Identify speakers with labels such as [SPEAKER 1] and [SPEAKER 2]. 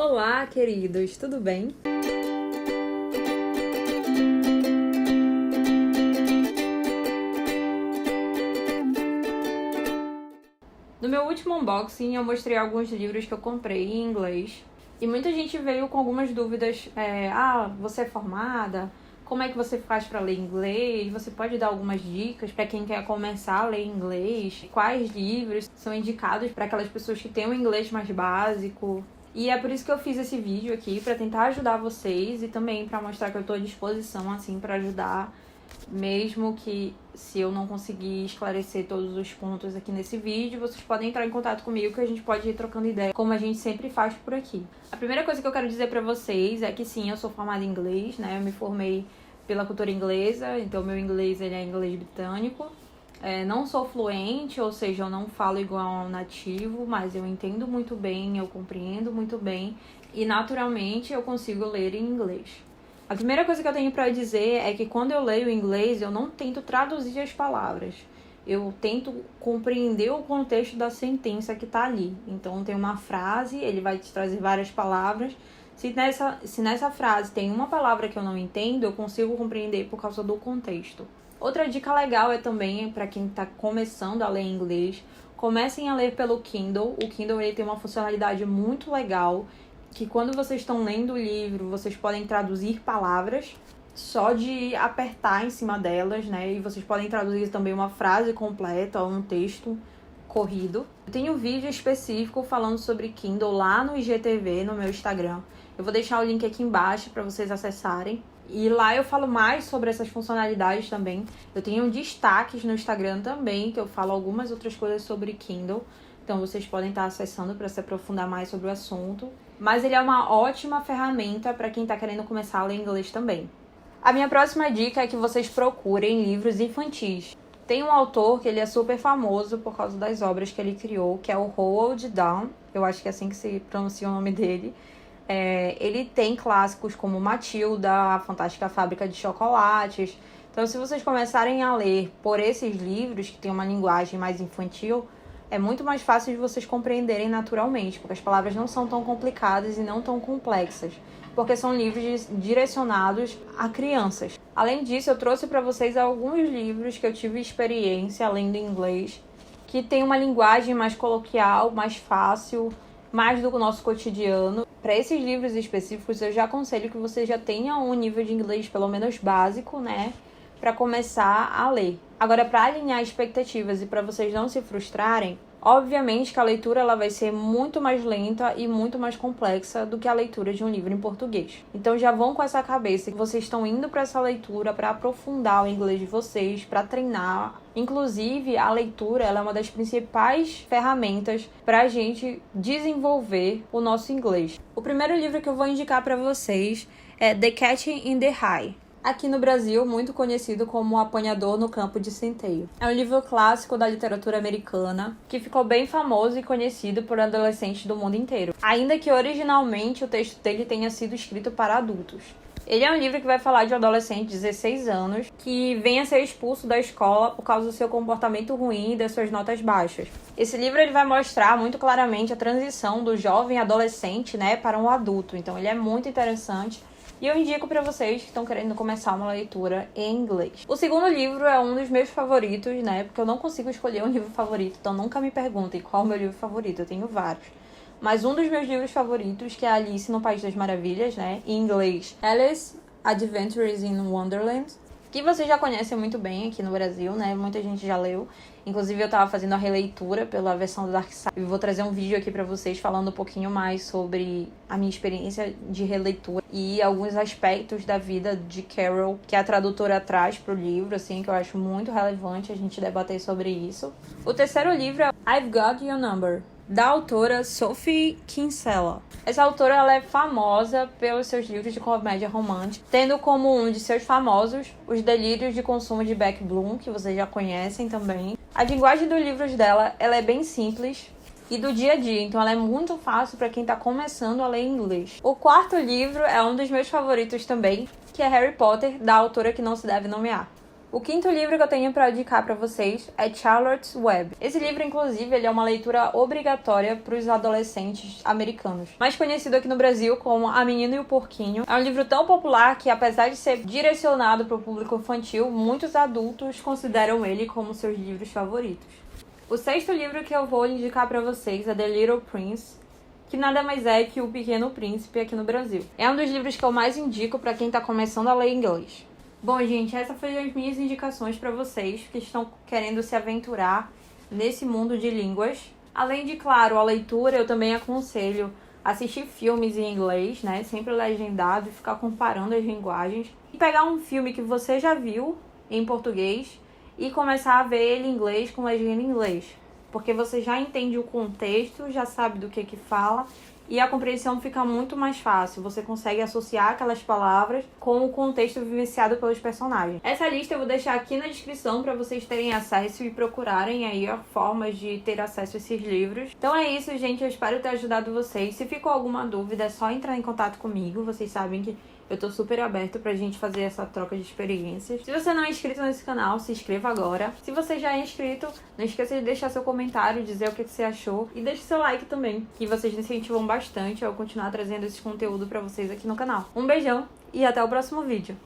[SPEAKER 1] Olá, queridos, tudo bem? No meu último unboxing, eu mostrei alguns livros que eu comprei em inglês. E muita gente veio com algumas dúvidas. Você é formada? Como é que você faz para ler inglês? Você pode dar algumas dicas para quem quer começar a ler inglês? Quais livros são indicados para aquelas pessoas que têm um inglês mais básico? E é por isso que eu fiz esse vídeo aqui, para tentar ajudar vocês e também para mostrar que eu estou à disposição, assim, para ajudar, mesmo que se eu não conseguir esclarecer todos os pontos aqui nesse vídeo, vocês podem entrar em contato comigo que a gente pode ir trocando ideia, como a gente sempre faz por aqui. A primeira coisa que eu quero dizer para vocês é que sim, eu sou formada em inglês, né? Eu me formei pela cultura inglesa, então meu inglês ele é inglês britânico. Não sou fluente, ou seja, eu não falo igual ao nativo, mas eu entendo muito bem, eu compreendo muito bem e naturalmente eu consigo ler em inglês. A primeira coisa que eu tenho para dizer é que quando eu leio inglês, eu não tento traduzir as palavras. Eu tento compreender o contexto da sentença que está ali. Então tem uma frase, ele vai te trazer várias palavras. Se nessa frase tem uma palavra que eu não entendo, eu consigo compreender por causa do contexto. Outra dica legal é também, para quem está começando a ler inglês, comecem a ler pelo Kindle. O Kindle ele tem uma funcionalidade muito legal, que quando vocês estão lendo o livro, vocês podem traduzir palavras só de apertar em cima delas, né? E vocês podem traduzir também uma frase completa ou um texto corrido. Eu tenho um vídeo específico falando sobre Kindle lá no IGTV, no meu Instagram. Eu vou deixar o link aqui embaixo para vocês acessarem. E lá eu falo mais sobre essas funcionalidades também. Eu tenho destaques no Instagram também, que eu falo algumas outras coisas sobre Kindle. Então vocês podem estar acessando para se aprofundar mais sobre o assunto. Mas ele é uma ótima ferramenta para quem está querendo começar a ler inglês também. A minha próxima dica é que vocês procurem livros infantis. Tem um autor que ele é super famoso por causa das obras que ele criou, que é o Roald Dahl. Eu acho que é assim que se pronuncia o nome dele. Ele tem clássicos como Matilda, A Fantástica Fábrica de Chocolates. Então, se vocês começarem a ler por esses livros, que tem uma linguagem mais infantil, é muito mais fácil de vocês compreenderem naturalmente, porque as palavras não são tão complicadas e não tão complexas, porque são livros direcionados a crianças. Além disso, eu trouxe para vocês alguns livros que eu tive experiência lendo em inglês, que tem uma linguagem mais coloquial, mais fácil, mais do nosso cotidiano. Para esses livros específicos, eu já aconselho que você já tenha um nível de inglês pelo menos básico, né? Para começar a ler. Agora, para alinhar expectativas e para vocês não se frustrarem, obviamente que a leitura ela vai ser muito mais lenta e muito mais complexa do que a leitura de um livro em português. Então já vão com essa cabeça que vocês estão indo para essa leitura para aprofundar o inglês de vocês, para treinar. Inclusive, a leitura ela é uma das principais ferramentas para a gente desenvolver o nosso inglês. O primeiro livro que eu vou indicar para vocês é The Cat in the Rye. Aqui no Brasil, muito conhecido como O Apanhador no Campo de Centeio. É um livro clássico da literatura americana, que ficou bem famoso e conhecido por adolescentes do mundo inteiro. Ainda que originalmente o texto dele tenha sido escrito para adultos. Ele é um livro que vai falar de um adolescente de 16 anos que vem a ser expulso da escola por causa do seu comportamento ruim e das suas notas baixas. Esse livro ele vai mostrar muito claramente a transição do jovem adolescente, né, para um adulto. Então ele é muito interessante. E eu indico para vocês que estão querendo começar uma leitura em inglês. O segundo livro é um dos meus favoritos, né? Porque eu não consigo escolher um livro favorito, então nunca me perguntem qual é o meu livro favorito, eu tenho vários. Mas um dos meus livros favoritos, que é Alice no País das Maravilhas, né? Em inglês, Alice Adventures in Wonderland, que vocês já conhecem muito bem aqui no Brasil, né? Muita gente já leu. Inclusive, eu tava fazendo a releitura pela versão do Dark Side. E vou trazer um vídeo aqui pra vocês falando um pouquinho mais sobre a minha experiência de releitura e alguns aspectos da vida de Carol, que a tradutora traz pro livro, assim, que eu acho muito relevante a gente debater sobre isso. O terceiro livro é I've Got Your Number, da autora Sophie Kinsella. Essa autora ela é famosa pelos seus livros de comédia romântica, tendo como um de seus famosos Os Delírios de Consumo de Beck Bloom, que vocês já conhecem também. A linguagem dos livros dela ela é bem simples e do dia a dia, então ela é muito fácil para quem está começando a ler inglês. O quarto livro é um dos meus favoritos também, que é Harry Potter, da autora que não se deve nomear. O quinto livro que eu tenho para indicar para vocês é Charlotte's Web. Esse livro, inclusive, ele é uma leitura obrigatória para os adolescentes americanos. Mais conhecido aqui no Brasil como A Menina e o Porquinho. É um livro tão popular que, apesar de ser direcionado para o público infantil, muitos adultos consideram ele como seus livros favoritos. O sexto livro que eu vou indicar para vocês é The Little Prince, que nada mais é que O Pequeno Príncipe aqui no Brasil. É um dos livros que eu mais indico para quem está começando a ler inglês. Bom, gente, essas foram as minhas indicações para vocês que estão querendo se aventurar nesse mundo de línguas. Além de, claro, a leitura, eu também aconselho assistir filmes em inglês, né? Sempre legendado, e ficar comparando as linguagens. E pegar um filme que você já viu em português e começar a ver ele em inglês com legenda em inglês. Porque você já entende o contexto, já sabe do que fala e a compreensão fica muito mais fácil. Você consegue associar aquelas palavras com o contexto vivenciado pelos personagens. Essa lista eu vou deixar aqui na descrição para vocês terem acesso e procurarem aí formas de ter acesso a esses livros. Então é isso, gente. Eu espero ter ajudado vocês. Se ficou alguma dúvida, é só entrar em contato comigo. Vocês sabem que eu tô super aberta pra gente fazer essa troca de experiências. Se você não é inscrito nesse canal, se inscreva agora. Se você já é inscrito, não esqueça de deixar seu comentário, dizer o que você achou. E deixe seu like também, que vocês me incentivam bastante ao continuar trazendo esse conteúdo pra vocês aqui no canal. Um beijão e até o próximo vídeo.